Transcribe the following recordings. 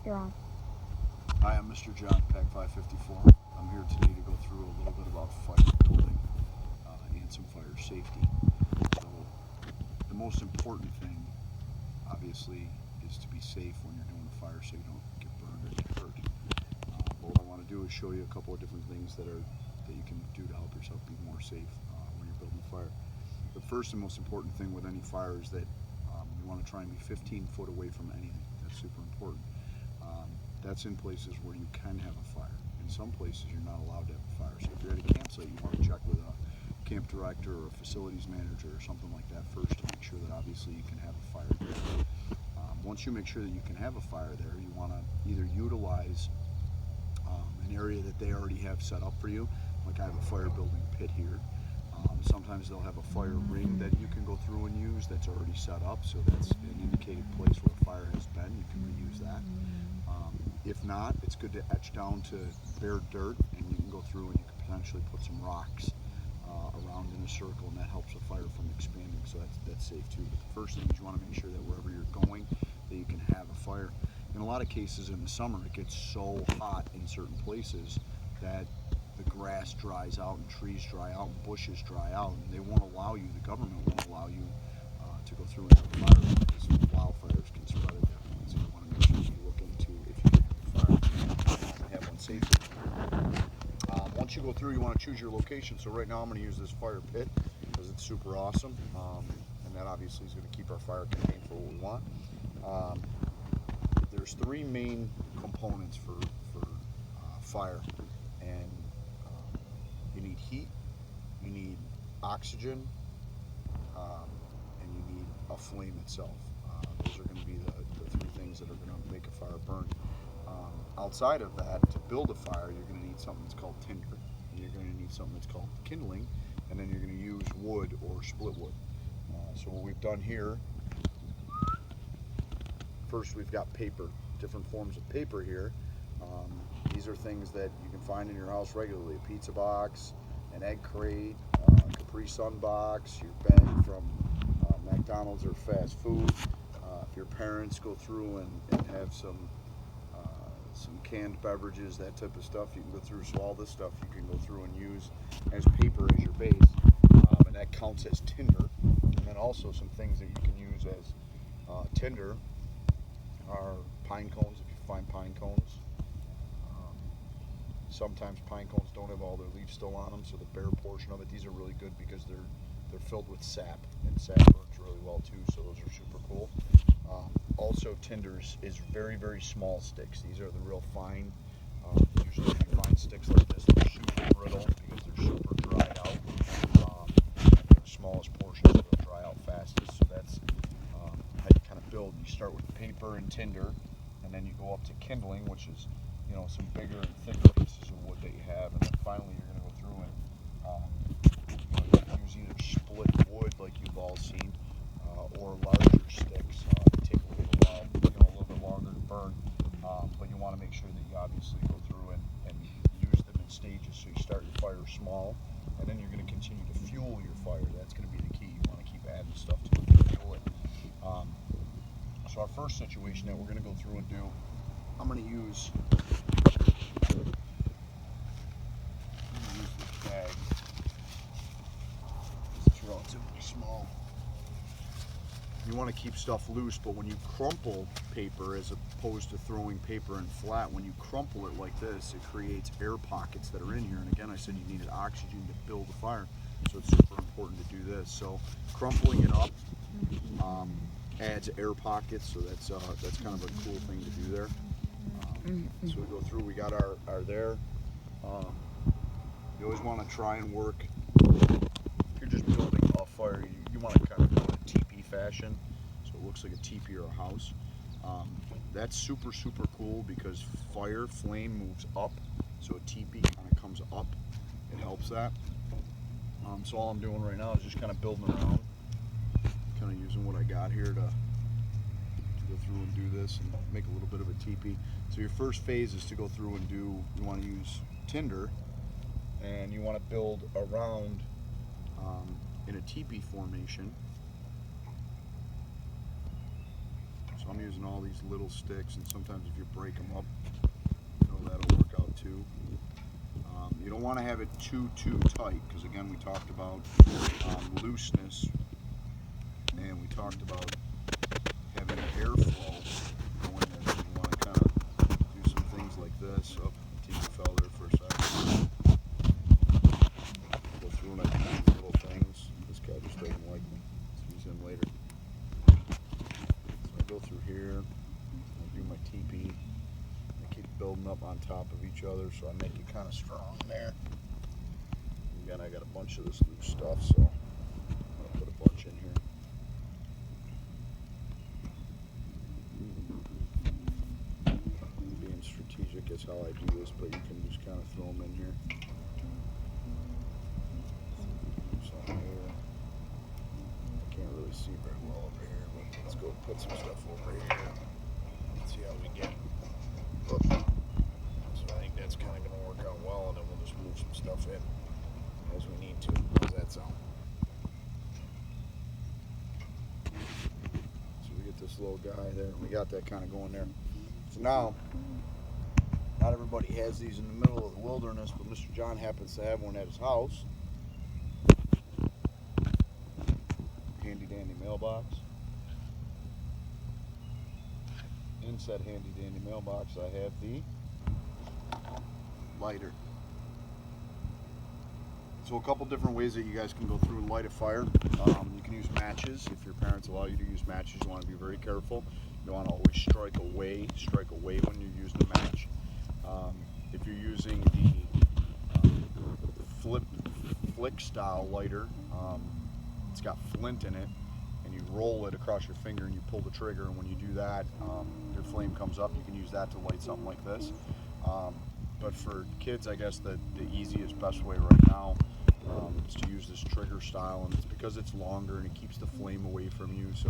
You're on. Hi, I'm Mr. John, Pack 554. I'm here today to go through a little bit about fire building and some fire safety. So, the most important thing, obviously, is to be safe when you're doing a fire so you don't get burned or get hurt. What I want to do is show you a couple of different things that you can do to help yourself be more safe when you're building a fire. The first and most important thing with any fire is that you want to try and be 15 foot away from anything. That's super important. That's in places where you can have a fire. In some places you're not allowed to have a fire. So if you're at a campsite, you want to check with a camp director or a facilities manager or something like that first to make sure that obviously you can have a fire there. Once you make sure that you can have a fire there, you want to either utilize an area that they already have set up for you. Like I have a fire building pit here. Sometimes they'll have a fire ring that you can go through and use that's already set up, so that's an indicated place where a fire has been. You can reuse that. If not, it's good to etch down to bare dirt, and you can go through and you can potentially put some rocks around in a circle, and that helps a fire from expanding, so that's safe too. But the first thing is you want to make sure that wherever you're going, that you can have a fire. In a lot of cases in the summer, it gets so hot in certain places that the grass dries out and trees dry out and bushes dry out, and they won't allow you, the government won't allow you to go through and have a fire because wildfires can spread at that point. So you want to make sure you look into if you can have a fire and have one safely. Once you go through, you want to choose your location. So right now I'm going to use this fire pit because it's super awesome, and that obviously is going to keep our fire contained for what we want. There's three main components for fire, and you need heat, you need oxygen, and you need a flame itself. Those are going to be the three things that are going to make a fire burn. Outside of that, to build a fire, you're going to need something that's called tinder, and you're going to need something that's called kindling, and then you're going to use wood or split wood. So what we've done here, first we've got paper, different forms of paper here. These are things that you can find in your house regularly: a pizza box, an egg crate, Capri Sun box, your bag from McDonald's or fast food. If your parents go through and have some canned beverages, that type of stuff, you can go through. So all this stuff you can go through and use as paper as your base, and that counts as tinder. And then also some things that you can use as tinder are pine cones, if you find pine cones. Sometimes pine cones don't have all their leaves still on them, so the bare portion of it, these are really good because they're filled with sap, and sap burns really well too, so those are super cool. Also, tinders is very, very small sticks. These are the real fine. Usually if you find sticks like this, they're super brittle because they're super dried out. They're the smallest portions, so they'll dry out fastest, so that's how you kind of build. You start with paper and tinder, and then you go up to kindling, which is some bigger and thicker pieces of wood that you have, and then finally you're going to go through and use either split wood like you've all seen, or larger sticks. They take a little bit longer to burn, but you want to make sure that you obviously go through and use them in stages. So you start your fire small, and then you're going to continue to fuel your fire. That's going to be the key. You want to keep adding stuff to it to fuel it. So our first situation that we're going to go through and do, I'm going to use this bag. It's relatively small. You want to keep stuff loose, but when you crumple paper, as opposed to throwing paper in flat, when you crumple it like this, it creates air pockets that are in here. And again, I said you needed oxygen to build a fire, so it's super important to do this. So crumpling it up adds air pockets, so that's kind of a cool thing to do there. So we go through, we got our there. You always want to try and work, if you're just building a fire, you want to kind of go in a teepee fashion, so it looks like a teepee or a house. That's super, super cool because flame moves up, so a teepee kind of comes up. It helps that. So all I'm doing right now is just kind of building around, kind of using what I got here to go through and do this and make a little bit of a teepee. So your first phase is to go through and you want to use tinder, and you want to build around in a teepee formation. So So I'm using all these little sticks, and sometimes if you break them up, that'll work out too. You don't want to have it too tight, because again, we talked about looseness, and we talked about having airflow going in. So you want to kind of do some things like this. Oh, TV fell there for a second. Go through and I do these little things. This guy just doesn't like me, so he's in later. So I go through here, I do my TP. Building up on top of each other, so I make it kind of strong there. Again, I got a bunch of this loose stuff, so I'll put a bunch in here. Being strategic is how I do this, but you can just kind of throw them in here. Something here. I can't really see very well over here, but let's go put some stuff over here. Let's see how we get. So I think that's kind of going to work out well, and then we'll just move some stuff in as we need to. How's that sound? So we get this little guy there. We got that kind of going there. So now, not everybody has these in the middle of the wilderness, but Mr. John happens to have one at his house. Handy dandy mailbox. In said handy dandy mailbox, I have the lighter. So a couple different ways that you guys can go through and light a fire. You can use matches. If your parents allow you to use matches, you want to be very careful. You want to always strike away when you're using a match. If you're using the flick style lighter, it's got flint in it, and you roll it across your finger and you pull the trigger, and when you do that, your flame comes up. You can use that to light something like this. But for kids, I guess the easiest, best way right now is to use this trigger style, and it's because it's longer and it keeps the flame away from you. So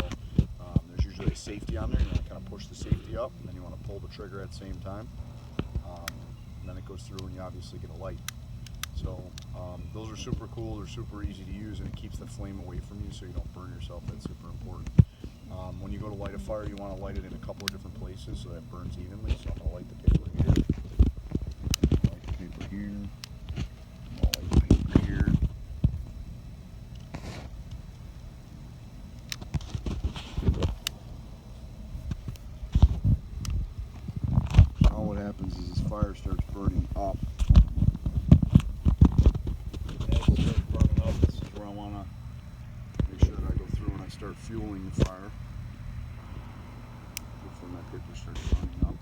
there's usually a safety on there. You want to kind of push the safety up, and then you want to pull the trigger at the same time. And then it goes through, and you obviously get a light. So those are super cool. They're super easy to use, and it keeps the flame away from you so you don't burn yourself. That's super important. When you go to light a fire, you want to light it in a couple of different places so that it burns evenly. So I'm going to light the paper here. Light the paper here. I'll light the paper here. So now what happens is this fire starts burning up. Start fueling the fire. Hopefully my paper starts burning up.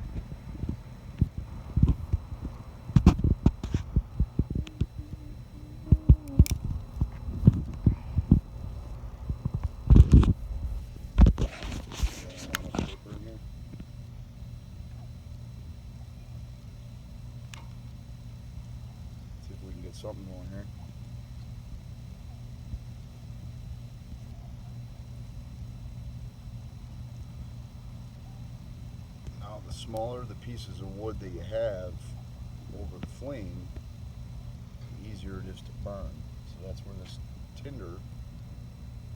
See if we can get something going here. The smaller the pieces of wood that you have over the flame, the easier it is to burn. So that's where this tinder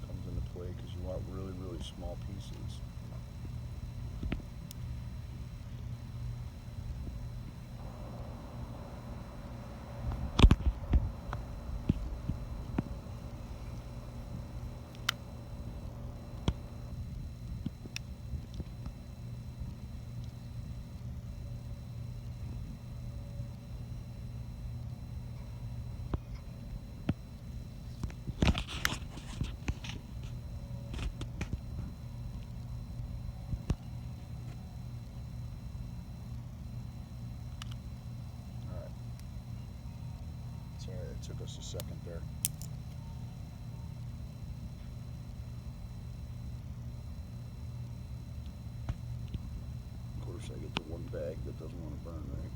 comes into play, because you want really, really small pieces. Sorry, it took us a second there. Of course, I get the one bag that doesn't want to burn, right?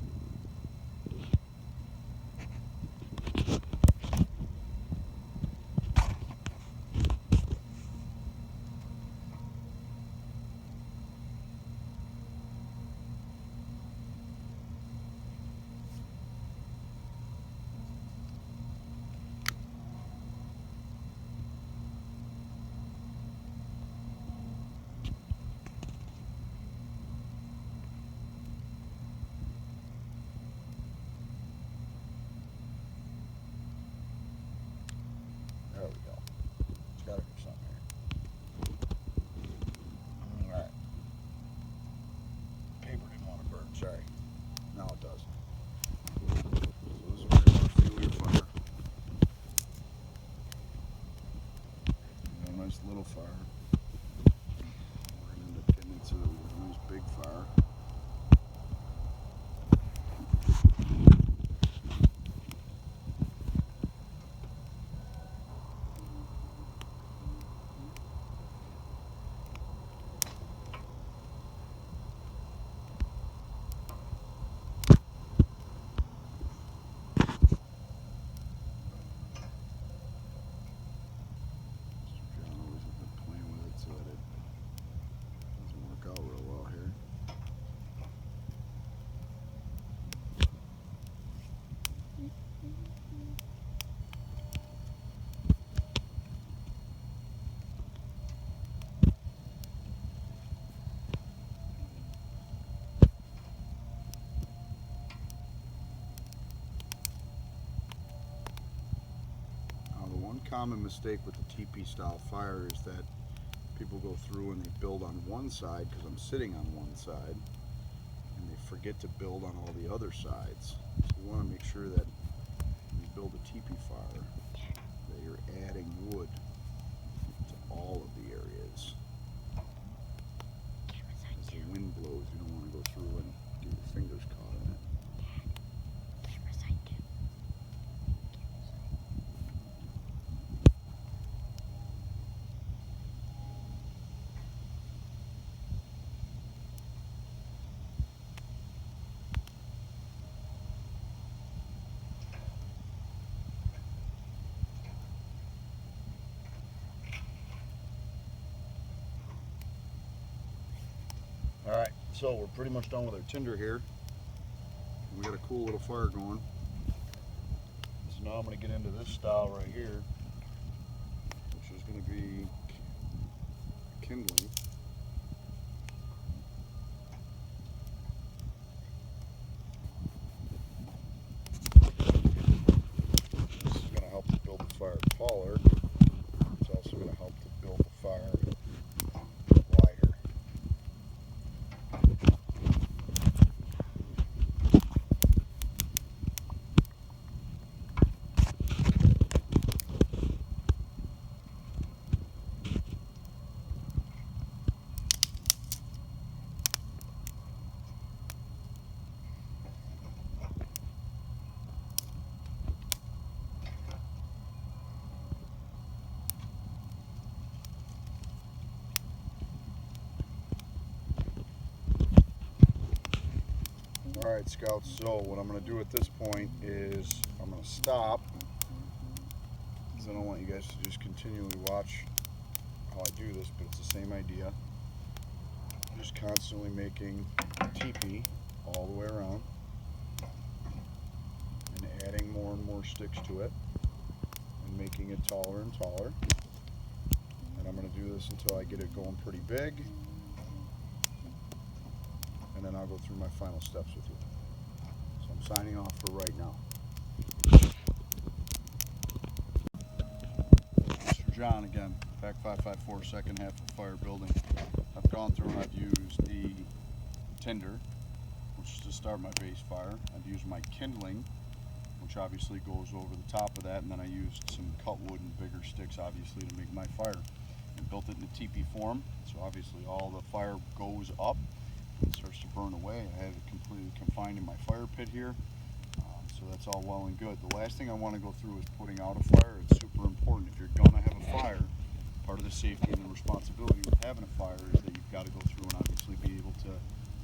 common mistake with the teepee style fire is that people go through and they build on one side, because I'm sitting on one side, and they forget to build on all the other sides. So you want to make sure that when you build a teepee fire, that you're adding wood to all of the areas. As the wind blows, you don't want to go through and get your fingers caught in it. Alright, so we're pretty much done with our tinder here. We got a cool little fire going. So now I'm going to get into this style right here, which is going to be kindling. This is going to help to build the fire taller. It's also going to help to build the fire wider. Alright, Scouts, so what I'm going to do at this point is I'm going to stop, because I don't want you guys to just continually watch how I do this, but it's the same idea. Just constantly making a teepee all the way around and adding more and more sticks to it and making it taller and taller. And I'm going to do this until I get it going pretty big. And then I'll go through my final steps with you. So I'm signing off for right now. Mr. John again, Pack 554, second half of fire building. I've gone through and I've used the tinder, which is to start my base fire. I've used my kindling, which obviously goes over the top of that, and then I used some cut wood and bigger sticks obviously to make my fire. And built it in a teepee form, so obviously all the fire goes up. It starts to burn away. I have it completely confined in my fire pit here, so that's all well and good. The last thing I want to go through is putting out a fire. It's super important. If you're going to have a fire, part of the safety and the responsibility with having a fire is that you've got to go through and obviously be able to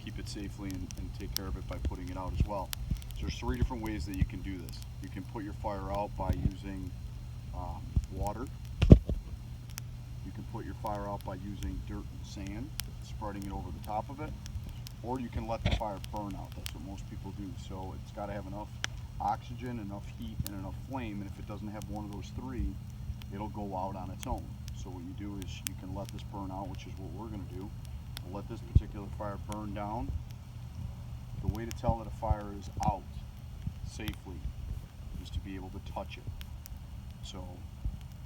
keep it safely and take care of it by putting it out as well. So there's 3 different ways that you can do this. You can put your fire out by using water. You can put your fire out by using dirt and sand, spreading it over the top of it. Or you can let the fire burn out. That's what most people do. So it's got to have enough oxygen, enough heat, and enough flame. And if it doesn't have one of those 3, it'll go out on its own. So what you do is you can let this burn out, which is what we're going to do. We'll let this particular fire burn down. The way to tell that a fire is out safely is to be able to touch it. So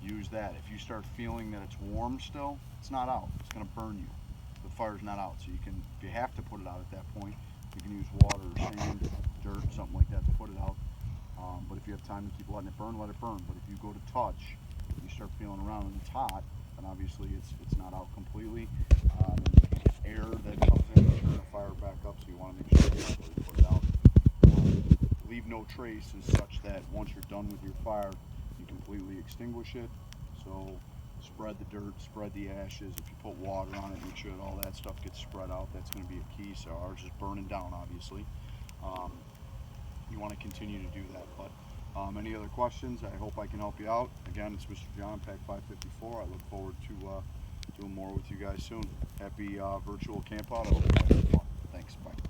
use that. If you start feeling that it's warm still, it's not out. It's going to burn you. The fire's not out, so you can, if you have to put it out at that point, you can use water or sand, dirt, something like that to put it out. But if you have time to keep letting it burn, let it burn. But if you go to touch, you start feeling around and it's hot, then obviously it's not out completely. Air that comes in to turn the fire back up, so you want to make sure you put it out. Leave no trace is such that once you're done with your fire, you completely extinguish it. So spread the dirt, spread the ashes. If you put water on it, make sure that all that stuff gets spread out. That's going to be a key. So ours is burning down, obviously. You want to continue to do that. But any other questions? I hope I can help you out. Again, it's Mr. John, Pack 554. I look forward to doing more with you guys soon. Happy virtual camp out. I hope you guys have fun. Thanks. Bye.